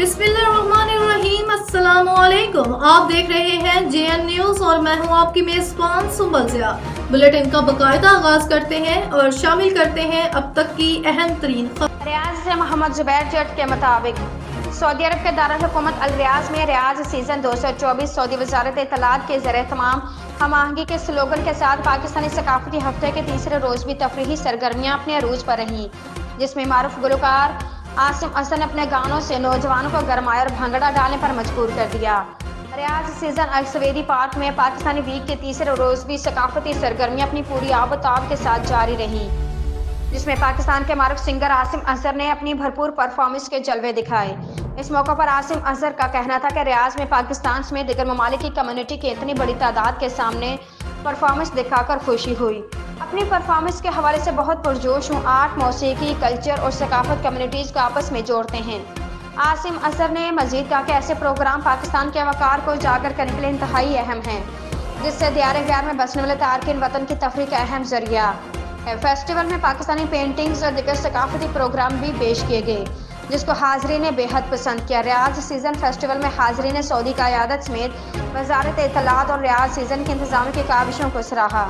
बिस्मिल्लाहिर्रहमानिर्रहीम, अस्सलामुअलैकुम। आप देख रहे हैं JN न्यूज़ और मैं हूं आपकी मेज़बान सुंबल ज़िया। बुलेटिन का बाकायदा आगाज करते हैं और शामिल करते हैं अब तक की अहम तरीन खबर। रियाज से मोहम्मद जुबैर जट के मुताबिक सऊदी अरब के दारुल हुकूमत अल रियाज में रियाज सीजन 224 सऊदी वजारत इत्तलात के ज़रिए तमाम हम आहंगी के स्लोगन के साथ पाकिस्तानी सकाफती हफ्ते के तीसरे रोज भी तफरीही सरगर्मियाँ अपने अरूज पर रहीं, जिसमें मारूफ गुलकार आसिम अजहर ने अपने गानों से नौजवानों को गरमाया और भंगड़ा डालने पर मजबूर कर दिया। रियाज सीजन अल सवेदी पार्क में पाकिस्तानी वीक के तीसरे रोज भी सकाफती सरगर्मियाँ अपनी पूरी आबोताब के साथ जारी रहीं, जिसमें पाकिस्तान के मारूफ सिंगर आसिम अजहर ने अपनी भरपूर परफॉर्मेंस के जलवे दिखाए। इस मौके पर आसिम अजहर का कहना था कि रियाज में पाकिस्तान समेत दीगर ममालिक की कम्युनिटी की इतनी बड़ी तादाद के सामने परफॉर्मेंस दिखाकर खुशी हुई। अपनी परफॉर्मेंस के हवाले से बहुत पुरजोश हूँ। आर्ट, मौसीकी, कल्चर और सकाफत कम्युनिटीज़ को आपस में जोड़ते हैं। आसिम अजहर ने मजीद कहा कि ऐसे प्रोग्राम पाकिस्तान के वकार को उजागर करने के लिए इंतहाई अहम हैं, जिससे दियारे गैर में बसने वाले तारकिन वतन की तफरीह का अहम जरिया है। फेस्टिवल में पाकिस्तानी पेंटिंग्स और दीगर सकाफती प्रोग्राम भी पेश किए गए, जिसको हाजरीन ने बेहद पसंद किया। रियाज सीजन फेस्टिवल में हाजरीन सऊदी क़यादत समेत वजारत इत्तलात और रियाज सीजन के इंतजाम की काविशों को सराहा।